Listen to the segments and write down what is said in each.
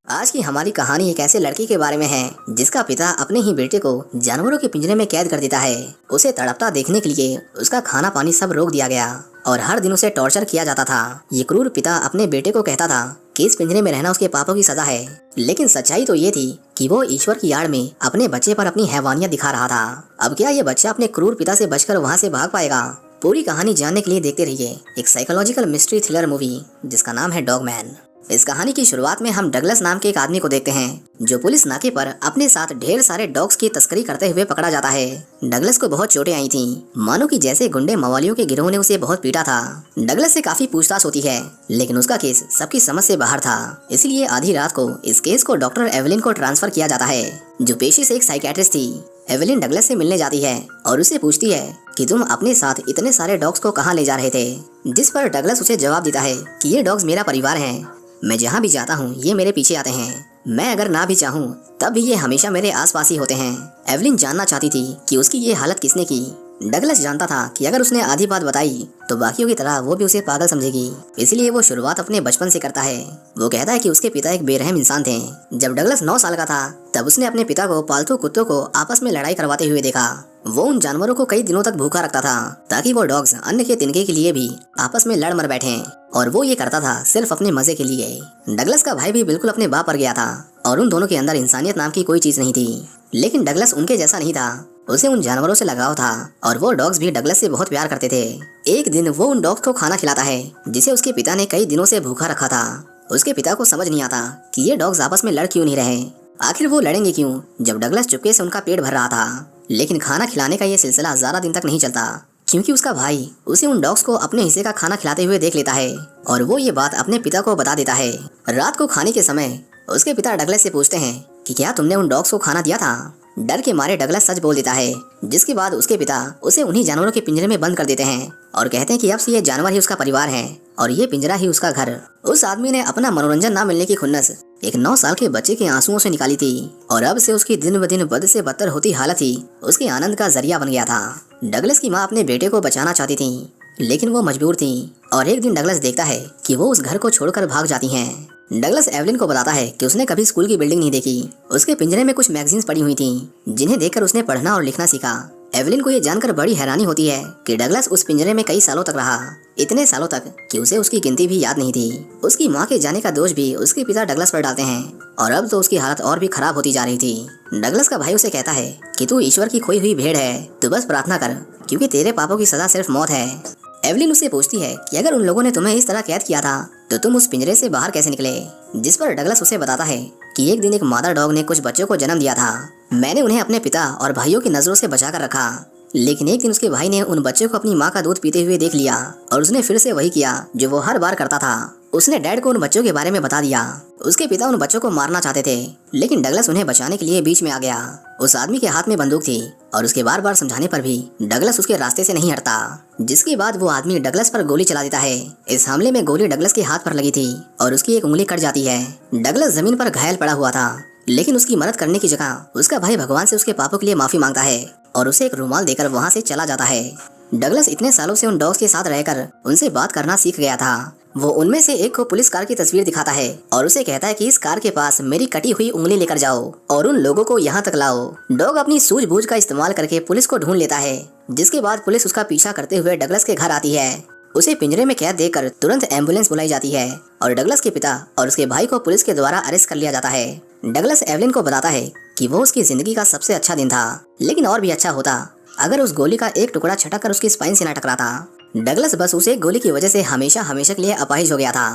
आज की हमारी कहानी एक ऐसे लड़के के बारे में है जिसका पिता अपने ही बेटे को जानवरों के पिंजरे में कैद कर देता है। उसे तड़पता देखने के लिए उसका खाना पानी सब रोक दिया गया और हर दिन उसे टॉर्चर किया जाता था। ये क्रूर पिता अपने बेटे को कहता था कि इस पिंजरे में रहना उसके पापों की सजा है, लेकिन सच्चाई तो ये थी कि वो ईश्वर की आड़ में अपने बच्चे पर अपनी हैवानियत दिखा रहा था। अब क्या ये बच्चा अपने क्रूर पिता से बचकर वहाँ से भाग पाएगा? पूरी कहानी जानने के लिए देखते रहिए एक साइकोलॉजिकल मिस्ट्री थ्रिलर मूवी जिसका नाम है डॉगमैन। इस कहानी की शुरुआत में हम डगलस नाम के एक आदमी को देखते हैं जो पुलिस नाके पर अपने साथ ढेर सारे डॉग्स की तस्करी करते हुए पकड़ा जाता है। डगलस को बहुत चोटें आई थीं, मानो कि जैसे गुंडे मवालियों के गिरोह ने उसे बहुत पीटा था। डगलस से काफी पूछताछ होती है, लेकिन उसका केस सबकी समझ से बाहर था। इसलिए आधी रात को इस केस को डॉक्टर एवेलिन को ट्रांसफर किया जाता है, जो पेशे से एक साइकियाट्रिस्ट थी। एवेलिन डगलस से मिलने जाती है और उससे पूछती है कि तुम अपने साथ इतने सारे डॉग्स को कहाँ ले जा रहे थे, जिस पर डगलस उसे जवाब देता है कि ये डॉग्स मेरा परिवार हैं। मैं जहाँ भी जाता हूँ ये मेरे पीछे आते हैं। मैं अगर ना भी चाहूँ तब भी ये हमेशा मेरे आसपास ही होते हैं। एवेलिन जानना चाहती थी कि उसकी ये हालत किसने की। डगलस जानता था कि अगर उसने आधी बात बताई तो बाकियों की तरह वो भी उसे पागल समझेगी, इसलिए वो शुरुआत अपने बचपन से करता है। वो कहता है कि उसके पिता एक बेरहम इंसान थे। जब डगलस 9 साल का था तब उसने अपने पिता को पालतू कुत्तों को आपस में लड़ाई करवाते हुए देखा। वो उन जानवरों को कई दिनों तक भूखा रखता था ताकि वो डॉग्स अन्न के तिनके के लिए भी आपस में लड़ मर बैठे, और वो ये करता था सिर्फ अपने मजे के लिए। डगलस का भाई भी बिल्कुल अपने बाप पर गया था और उन दोनों के अंदर इंसानियत नाम की कोई चीज नहीं थी, लेकिन डगलस उनके जैसा नहीं था। उसे उन जानवरों से लगाव था और वो डॉग्स भी डगलस से बहुत प्यार करते थे। एक दिन वो उन डॉग्स को खाना खिलाता है जिसे उसके पिता ने कई दिनों से भूखा रखा था। उसके पिता को समझ नहीं आता कि ये डॉग्स आपस में लड़ क्यों नहीं रहे। आखिर वो लड़ेंगे क्यों जब डगलस चुपके से उनका पेट भर रहा था। लेकिन खाना खिलाने का ये सिलसिला ज्यादा दिन तक नहीं चलता, क्योंकि उसका भाई उसे उन डॉग्स को अपने हिस्से का खाना खिलाते हुए देख लेता है और वो ये बात अपने पिता को बता देता है। रात को खाने के समय उसके पिता डगलस से पूछते हैं कि क्या तुमने उन डॉग्स को खाना दिया था। डर के मारे डगलस सच बोल देता है, जिसके बाद उसके पिता उसे उन्हीं जानवरों के पिंजरे में बंद कर देते हैं और कहते हैं कि अब से ये जानवर ही उसका परिवार है और ये पिंजरा ही उसका घर। उस आदमी ने अपना मनोरंजन ना मिलने की खुन्नस एक 9 साल के बच्चे के आंसुओं से निकाली थी और अब से उसकी दिन ब दिन बद से बदतर होती हालत ही उसके आनंद का जरिया बन गया था। डगलस की माँ अपने बेटे को बचाना चाहती थी, लेकिन वो मजबूर थी और एक दिन डगलस देखता है कि वो उस घर को छोड़कर भाग जाती हैं। डगलस एवेलिन को बताता है कि उसने कभी स्कूल की बिल्डिंग नहीं देखी। उसके पिंजरे में कुछ मैगजीन्स पड़ी हुई थीं, जिन्हें देखकर उसने पढ़ना और लिखना सीखा। एवेलिन को ये जानकर बड़ी हैरानी होती है कि डगलस उस पिंजरे में कई सालों तक रहा, इतने सालों तक कि उसे उसकी गिनती भी याद नहीं थी। उसकी माँ के जाने का दोष भी उसके पिता डगलस पर डालते हैं और अब तो उसकी हालत और भी खराब होती जा रही थी। डगलस का भाई उसे कहता है कि तू ईश्वर की खोई हुई भेड़ है, तू बस प्रार्थना कर, क्योंकि तेरे पापों की सजा सिर्फ मौत है। एवेलिन उससे पूछती है कि अगर उन लोगों ने तुम्हें इस तरह कैद किया था तो तुम उस पिंजरे से बाहर कैसे निकले, जिस पर डगलस उसे बताता है कि एक दिन एक मादा डॉग ने कुछ बच्चों को जन्म दिया था। मैंने उन्हें अपने पिता और भाइयों की नजरों से बचा कर रखा, लेकिन एक दिन उसके भाई ने उन बच्चों को अपनी माँ का दूध पीते हुए देख लिया और उसने फिर से वही किया जो वो हर बार करता था। उसने डैड को उन बच्चों के बारे में बता दिया। उसके पिता उन बच्चों को मारना चाहते थे, लेकिन डगलस उन्हें बचाने के लिए बीच में आ गया। उस आदमी के हाथ में बंदूक थी और उसके बार बार समझाने पर भी डगलस उसके रास्ते से नहीं हटता, जिसके बाद वो आदमी डगलस पर गोली चला देता है। इस हमले में गोली डगलस के हाथ पर लगी थी और उसकी एक उंगली कट जाती है। डगलस जमीन पर घायल पड़ा हुआ था, लेकिन उसकी मदद करने की जगह उसका भाई भगवान से उसके पापों के लिए माफी मांगता है और उसे एक रुमाल देकर वहाँ से चला जाता है। डगलस इतने सालों से उन डॉग्स के साथ रहकर उनसे बात करना सीख गया था। वो उनमें से एक को पुलिस कार की तस्वीर दिखाता है और उसे कहता है कि इस कार के पास मेरी कटी हुई उंगली लेकर जाओ और उन लोगों को यहाँ तक लाओ। डॉग अपनी सूझबूझ का इस्तेमाल करके पुलिस को ढूंढ लेता है, जिसके बाद पुलिस उसका पीछा करते हुए डगलस के घर आती है। उसे पिंजरे में कैद देखकर तुरंत एम्बुलेंस बुलाई जाती है और डगलस के पिता और उसके भाई को पुलिस के द्वारा अरेस्ट कर लिया जाता है। डगलस एवेलिन को बताता है कि वो उसकी जिंदगी का सबसे अच्छा दिन था, लेकिन और भी अच्छा होता अगर उस गोली का एक टुकड़ा छटक कर उसकी स्पाइन से न टकराता। डगलस बस उसे गोली की वजह से हमेशा हमेशा के लिए अपाहिज हो गया था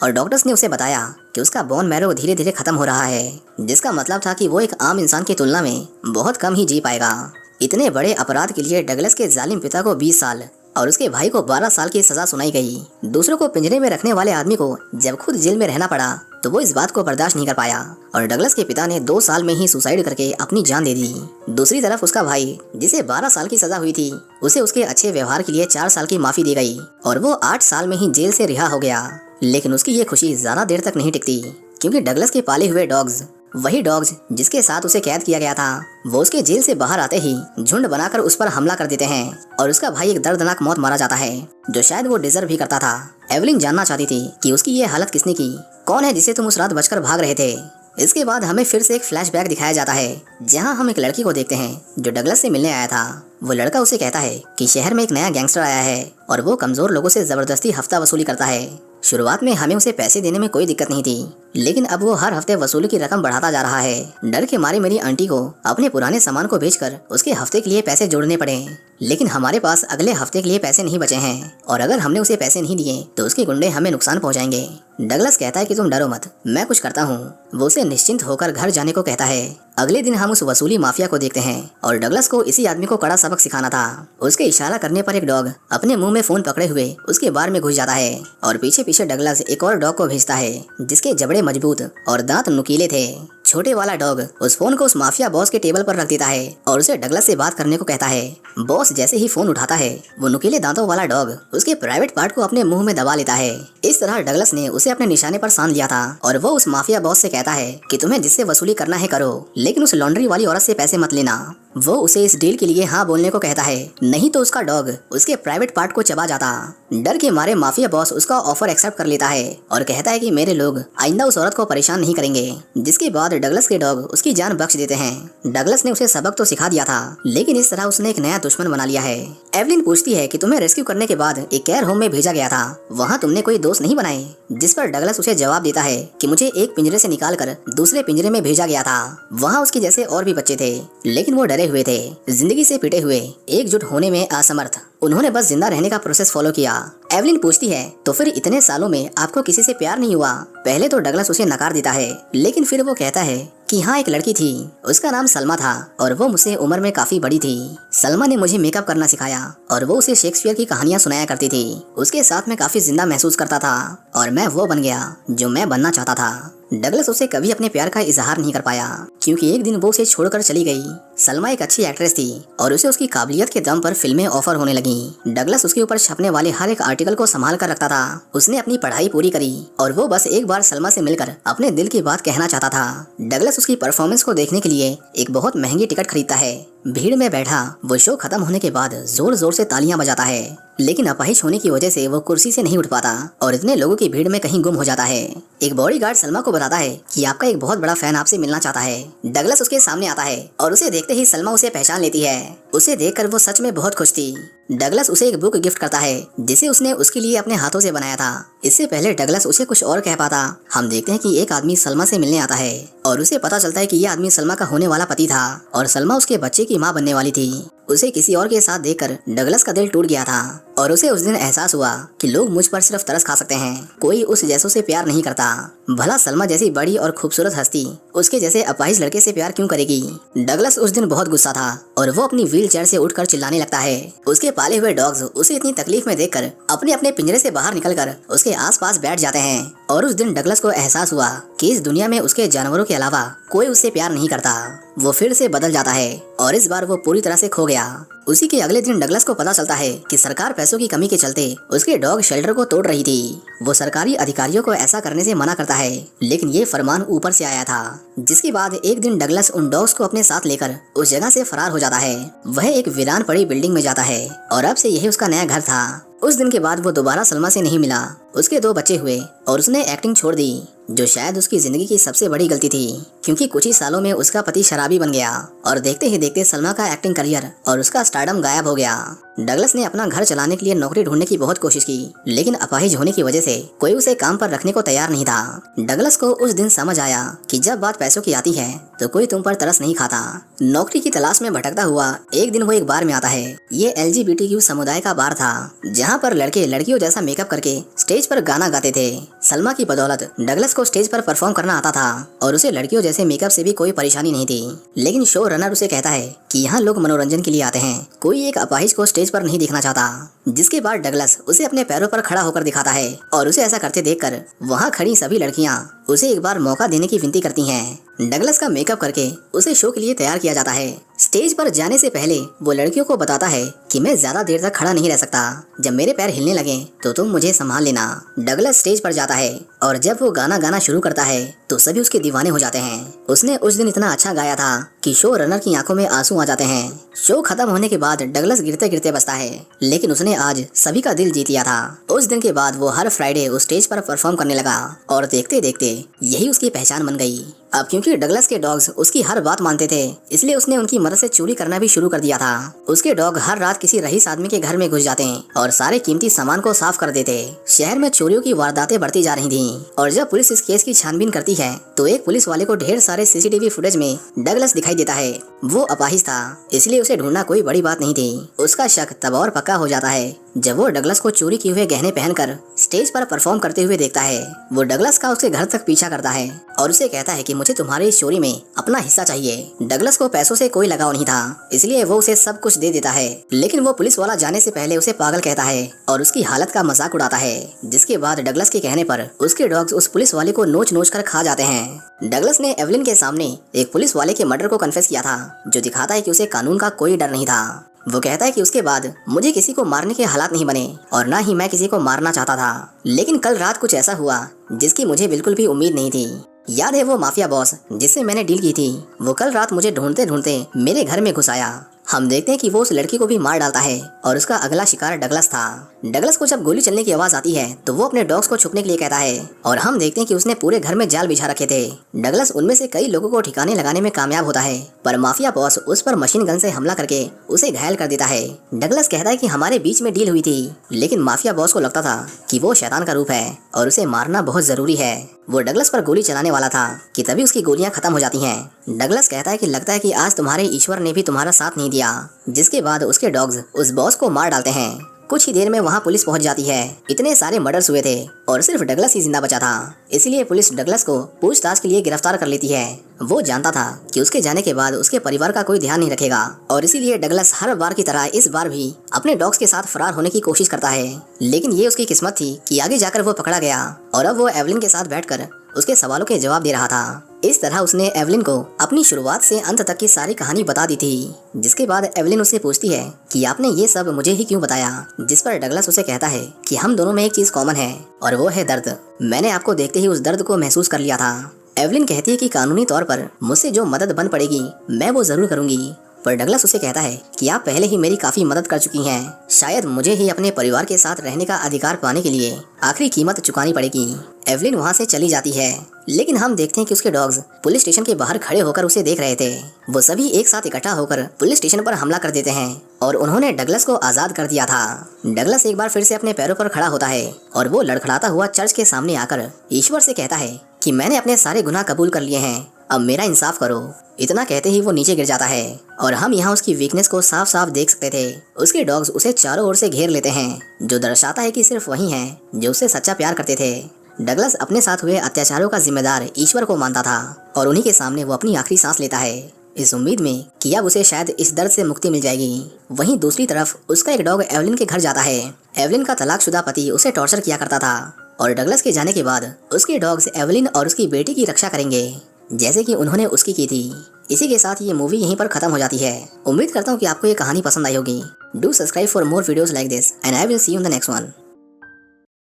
और डॉक्टर्स ने उसे बताया कि उसका बोन मैरो धीरे धीरे खत्म हो रहा है, जिसका मतलब था कि वो एक आम इंसान की तुलना में बहुत कम ही जी पाएगा। इतने बड़े अपराध के लिए डगलस के जालिम पिता को 20 साल और उसके भाई को 12 साल की सजा सुनाई गई। दूसरों को पिंजरे में रखने वाले आदमी को जब खुद जेल में रहना पड़ा तो वो इस बात को बर्दाश्त नहीं कर पाया और डगलस के पिता ने 2 साल में ही सुसाइड करके अपनी जान दे दी। दूसरी तरफ उसका भाई, जिसे 12 साल की सजा हुई थी, उसे उसके अच्छे व्यवहार के लिए 4 साल की माफी दी गई और वो 8 साल में ही जेल से रिहा हो गया। लेकिन उसकी ये खुशी ज्यादा देर तक नहीं टिकती, क्योंकि डगलस के पाले हुए डॉग्स, वही डॉग्स जिसके साथ उसे कैद किया गया था, वो उसके जेल से बाहर आते ही झुंड बनाकर उस पर हमला कर देते हैं और उसका भाई एक दर्दनाक मौत मारा जाता है, जो शायद वो डिजर्व भी करता था। एवेलिन जानना चाहती थी कि उसकी ये हालत किसने की, कौन है जिसे तुम उस रात बचकर भाग रहे थे। इसके बाद हमें फिर से एक फ्लैशबैक दिखाया जाता है, जहां हम एक लड़की को देखते हैं जो डगलस से मिलने आया था। वो लड़का उसे कहता है कि शहर में एक नया गैंगस्टर आया है और वो कमजोर लोगों से जबरदस्ती हफ्ता वसूली करता है। शुरुआत में हमें उसे पैसे देने में कोई दिक्कत नहीं थी, लेकिन अब वो हर हफ्ते वसूली की रकम बढ़ाता जा रहा है। डर के मारे मेरी आंटी को अपने पुराने सामान को बेचकर उसके हफ्ते के लिए पैसे जोड़ने पड़े, लेकिन हमारे पास अगले हफ्ते के लिए पैसे नहीं बचे हैं और अगर हमने उसे पैसे नहीं दिए तो उसके गुंडे हमें नुकसान पहुंचाएंगे। डगलस कहता है कि तुम डरो मत, मैं कुछ करता हूँ। वो उसे निश्चिंत होकर घर जाने को कहता है। अगले दिन हम उस वसूली माफिया को देखते हैं और डगलस को इसी आदमी को कड़ा सबक सिखाना था। उसके इशारा करने पर एक डॉग अपने मुंह में फोन पकड़े हुए उसके बार में घुस जाता है और पीछे पीछे डगलस एक और डॉग को भेजता है जिसके जबड़े मजबूत और दांत नुकीले थे। छोटे वाला डॉग उस फोन को उस माफिया बॉस के टेबल पर रख देता है और उसे डगलस से बात करने को कहता है। बॉस जैसे ही फोन उठाता है वो नुकीले दांतों वाला डॉग उसके प्राइवेट पार्ट को अपने मुंह में दबा लेता है। इस तरह डगलस ने उसे अपने निशाने पर सान लिया था और वो उस माफिया बॉस से कहता है कि तुम्हें जिससे वसूली करना है करो, लेकिन उस लॉन्ड्री वाली औरत से पैसे मत लेना। वो उसे इस डील के लिए हाँ बोलने को कहता है, नहीं तो उसका डॉग उसके प्राइवेट पार्ट को चबा जाता। डर के मारे माफिया बॉस उसका ऑफर एक्सेप्ट कर लेता है और कहता है कि मेरे लोग आइंदा उस औरत को परेशान नहीं करेंगे, जिसके बाद डगलस के डॉग उसकी जान बख्श देते हैं। डगलस ने उसे सबक तो सिखा दिया था, लेकिन इस तरह उसने एक नया दुश्मन बना लिया है। एवलिन पूछती है कि तुम्हें रेस्क्यू करने के बाद एक केयर होम में भेजा गया था, वहाँ तुमने कोई दोस्त नहीं बनाए? जिस पर डगलस उसे जवाब देता है कि मुझे एक पिंजरे से निकालकर दूसरे पिंजरे में भेजा गया था। वहाँ उसके जैसे और भी बच्चे थे, लेकिन वो डरे हुए थे, जिंदगी से पिटे हुए, एकजुट होने में असमर्थ। उन्होंने बस जिंदा रहने का प्रोसेस फॉलो किया। एवलिन पूछती है, तो फिर इतने सालों में आपको किसी से प्यार नहीं हुआ? पहले तो डगलस उसे नकार देता है, लेकिन फिर वो कहता है कि हाँ, एक लड़की थी, उसका नाम सलमा था और वो मुझसे उम्र में काफी बड़ी थी। सलमा ने मुझे मेकअप करना सिखाया और वो उसे शेक्सपियर की कहानियां सुनाया करती थी। उसके साथ मैं काफी जिंदा महसूस करता था और मैं वो बन गया जो मैं बनना चाहता था। डगलस उसे कभी अपने प्यार का इजहार नहीं कर पाया, क्योंकि एक दिन वो उसे छोड़कर चली गई। सलमा एक अच्छी एक्ट्रेस थी और उसे उसकी काबिलियत के दम पर फिल्में ऑफर होने लगी। डगलस उसके ऊपर छपने वाले हर एक आर्टिकल को संभाल कर रखता था। उसने अपनी पढ़ाई पूरी करी और वो बस एक बार सलमा से मिलकर अपने दिल की बात कहना चाहता था। डगलस उसकी परफॉर्मेंस को देखने के लिए एक बहुत महंगी टिकट खरीदता है। भीड़ में बैठा वो शो खत्म होने के बाद जोर जोर से तालियां बजाता है, लेकिन अपाहिज होने की वजह से वो कुर्सी से नहीं उठ पाता और इतने लोगों की भीड़ में कहीं गुम हो जाता है। एक बॉडीगार्ड सलमा को बताता है कि आपका एक बहुत बड़ा फैन आपसे मिलना चाहता है। डगलस उसके सामने आता है और उसे देखते ही सलमा उसे पहचान लेती है। उसे देखकर वो सच में बहुत खुश थी। डगलस उसे एक बुक गिफ्ट करता है जिसे उसने उसके लिए अपने हाथों से बनाया था। इससे पहले डगलस उसे कुछ और कह पाता, हम देखते हैं कि एक आदमी सलमा से मिलने आता है और उसे पता चलता है कि यह आदमी सलमा का होने वाला पति था और सलमा उसके बच्चे की माँ बनने वाली थी। उसे किसी और के साथ देखकर डगलस का दिल टूट गया था और उसे उस दिन एहसास हुआ कि लोग मुझ पर सिर्फ तरस खा सकते हैं, कोई उस जैसों से प्यार नहीं करता। भला सलमा जैसी बड़ी और खूबसूरत हस्ती उसके जैसे अपाहिज लड़के से प्यार क्यों करेगी? डगलस उस दिन बहुत गुस्सा था और वो अपनी व्हील चेयर से उठकर चिल्लाने लगता है। उसके पाले हुए डॉग्स उसे इतनी तकलीफ में देखकर अपने अपने पिंजरे से बाहर निकलकर उसके आसपास बैठ जाते हैं और उस दिन डगलस को एहसास हुआ कि इस दुनिया में उसके जानवरों के अलावा कोई उससे प्यार नहीं करता। वो फिर से बदल जाता है और इस बार वो पूरी तरह से खो गया। उसी के अगले दिन डगलस को पता चलता है कि सरकार पैसों की कमी के चलते उसके डॉग शेल्टर को तोड़ रही थी। वो सरकारी अधिकारियों को ऐसा करने से मना करता है, लेकिन ये फरमान ऊपर से आया था। जिसके बाद एक दिन डगलस उन डॉग्स को अपने साथ लेकर उस जगह से फरार हो जाता है। वह एक वीरान पड़ी बिल्डिंग में जाता है और अब से यही उसका नया घर था। उस दिन के बाद वो दोबारा सलमा से नहीं मिला। उसके 2 बच्चे हुए और उसने एक्टिंग छोड़ दी, जो शायद उसकी जिंदगी की सबसे बड़ी गलती थी, क्योंकि कुछ ही सालों में उसका पति शराबी बन गया और देखते ही देखते सलमा का एक्टिंग करियर और उसका स्टारडम गायब हो गया। डगलस ने अपना घर चलाने के लिए नौकरी ढूंढने की बहुत कोशिश की, लेकिन अपाहिज होने की वजह से कोई उसे काम पर रखने को तैयार नहीं था। डगलस को उस दिन समझ आया कि जब बात पैसों की आती है तो कोई तुम पर तरस नहीं खाता। नौकरी की तलाश में भटकता हुआ एक दिन वो एक बार में आता है। ये LGBTQ समुदाय का बार था, जहाँ पर लड़के लड़कियों जैसा मेकअप करके स्टेज पर गाना गाते थे। सलमा की बदौलत डगलस को स्टेज पर परफॉर्म करना आता था और उसे लड़कियों जैसे मेकअप से भी कोई परेशानी नहीं थी। लेकिन शो रनर उसे कहता है कि यहाँ लोग मनोरंजन के लिए आते हैं, कोई एक अपाहिज को स्टेज पर नहीं देखना चाहता। जिसके बाद डगलस उसे अपने पैरों पर खड़ा होकर दिखाता है और उसे ऐसा करते देखकर वहाँ खड़ी सभी लड़कियाँ उसे एक बार मौका देने की विनती करती हैं। डगलस का मेकअप करके उसे शो के लिए तैयार किया जाता है। स्टेज पर जाने से पहले वो लड़कियों को बताता है कि मैं ज्यादा देर तक खड़ा नहीं रह सकता, जब मेरे पैर हिलने लगे तो तुम मुझे संभाल लेना। डगलस स्टेज पर जाता है और जब वो गाना गाना शुरू करता है तो सभी उसके दीवाने हो जाते हैं। उसने उस दिन इतना अच्छा गाया था कि शो रनर की आंखों में आंसू आ जाते हैं। शो खत्म होने के बाद डगलस गिरते गिरते बचता है, लेकिन उसने आज सभी का दिल जीत लिया था। उस दिन के बाद वो हर फ्राइडे उस स्टेज पर परफॉर्म करने लगा और देखते देखते यही उसकी पहचान बन गई। अब क्योंकि डगलस के डॉग्स उसकी हर बात मानते थे, इसलिए उसने उनकी मदद से चोरी करना भी शुरू कर दिया था। उसके डॉग हर रात किसी रईस आदमी के घर में घुस जाते और सारे कीमती सामान को साफ कर देते। शहर में चोरियों की वारदातें बढ़ती जा रही थी और जब पुलिस इस केस की छानबीन करती है तो एक पुलिस वाले को ढेर सारे सीसीटीवी फुटेज में डगलस दिखाई देता है। वो अपाहिज था, इसलिए उसे ढूंढना कोई बड़ी बात नहीं थी। उसका शक तब और पक्का हो जाता है जब वो डगलस को चोरी किए हुए गहने पहनकर स्टेज पर परफॉर्म करते हुए देखता है। वो डगलस का उसके घर तक पीछा करता है और उसे कहता है कि मुझे तुम्हारी इस चोरी में अपना हिस्सा चाहिए। डगलस को पैसों से कोई लगाव नहीं था, इसलिए वो उसे सब कुछ दे देता है, लेकिन वो पुलिस वाला जाने से पहले उसे पागल कहता है और उसकी हालत का मजाक उड़ाता है, जिसके बाद डगलस के कहने पर उसके डॉग्स उस पुलिस वाले को नोच नोच कर खा जाते हैं। डगलस ने एवलिन के सामने एक पुलिस वाले के मर्डर को कन्फेस किया था, जो दिखाता है कि उसे कानून का कोई डर नहीं था। वो कहता है कि उसके बाद मुझे किसी को मारने के हालात नहीं बने और ना ही मैं किसी को मारना चाहता था, लेकिन कल रात कुछ ऐसा हुआ जिसकी मुझे बिल्कुल भी उम्मीद नहीं थी। याद है वो माफिया बॉस जिससे मैंने डील की थी, वो कल रात मुझे ढूंढते ढूंढते मेरे घर में घुस आया। हम देखते हैं कि वो उस लड़की को भी मार डालता है और उसका अगला शिकार डगलस था। डगलस को जब गोली चलने की आवाज आती है तो वो अपने डॉग्स को छुपने के लिए कहता है और हम देखते हैं कि उसने पूरे घर में जाल बिछा रखे थे। डगलस उनमें से कई लोगों को ठिकाने लगाने में कामयाब होता है, पर माफिया बॉस उस पर मशीन गन से हमला करके उसे घायल कर देता है। डगलस कहता है कि हमारे बीच में डील हुई थी, लेकिन माफिया बॉस को लगता था कि वो शैतान का रूप है और उसे मारना बहुत जरूरी है। वो डगलस पर गोली चलाने वाला था कि तभी उसकी गोलियां खत्म हो जाती हैं। डगलस कहता है कि लगता है कि आज तुम्हारे ईश्वर ने भी तुम्हारा साथ नहीं दिया, जिसके बाद उसके डॉग्स उस बॉस को मार डालते हैं। कुछ ही देर में वहाँ पुलिस पहुँच जाती है। इतने सारे मर्डर्स हुए थे और सिर्फ डगलस ही जिंदा बचा था, इसलिए पुलिस डगलस को पूछताछ के लिए गिरफ्तार कर लेती है। वो जानता था कि उसके जाने के बाद उसके परिवार का कोई ध्यान नहीं रखेगा और इसीलिए डगलस हर बार की तरह इस बार भी अपने डॉग्स के साथ फरार होने की कोशिश करता है, लेकिन ये उसकी किस्मत थी कि आगे जाकर वो पकड़ा गया और अब वो एवलिन के साथ बैठकर उसके सवालों के जवाब दे रहा था। इस तरह उसने एवलिन को अपनी शुरुआत से अंत तक की सारी कहानी बता दी थी, जिसके बाद एवलिन उससे पूछती है कि आपने ये सब मुझे ही क्यों बताया, जिस पर डगलस उसे कहता है कि हम दोनों में एक चीज कॉमन है और वो है दर्द। मैंने आपको देखते ही उस दर्द को महसूस कर लिया था। एवलिन कहती है कि कानूनी तौर पर मुझसे जो मदद बन पड़ेगी मैं वो जरूर करूंगी, पर डगलस उसे कहता है कि आप पहले ही मेरी काफी मदद कर चुकी हैं, शायद मुझे ही अपने परिवार के साथ रहने का अधिकार पाने के लिए आखिरी कीमत चुकानी पड़ेगी। एवलिन वहाँ से चली जाती है, लेकिन हम देखते हैं कि उसके डॉग्स पुलिस स्टेशन के बाहर खड़े होकर उसे देख रहे थे। वो सभी एक साथ इकट्ठा होकर पुलिस स्टेशन पर हमला कर देते हैं और उन्होंने डगलस को आजाद कर दिया था। डगलस एक बार फिर से अपने पैरों पर खड़ा होता है और वो लड़खड़ाता हुआ चर्च के सामने आकर ईश्वर से कहता है कि मैंने अपने सारे गुनाह कबूल कर लिए हैं, अब मेरा इंसाफ करो। इतना कहते ही वो नीचे गिर जाता है और हम यहाँ उसकी वीकनेस को साफ साफ देख सकते थे। उसके डॉग्स उसे चारों ओर से घेर लेते हैं, जो दर्शाता है कि सिर्फ वही हैं जो उससे सच्चा प्यार करते थे। डगलस अपने साथ हुए अत्याचारों का जिम्मेदार ईश्वर को मानता था और उन्हीं के सामने वो अपनी आखिरी सांस लेता है, इस उम्मीद में कि अब उसे शायद इस दर्द से मुक्ति मिल जाएगी। वहीं दूसरी तरफ उसका एक डॉग एवलिन के घर जाता है। एवलिन का तलाकशुदा पति उसे टॉर्चर किया करता था और डगलस के जाने के बाद उसके डॉग्स एवलिन और उसकी बेटी की रक्षा करेंगे, जैसे कि उन्होंने उसकी की थी। इसी के साथ ये मूवी यहीं पर खत्म हो जाती है। उम्मीद करता हूँ कि आपको ये कहानी पसंद आई होगी। Do subscribe for more videos like this and I will see you in the next one.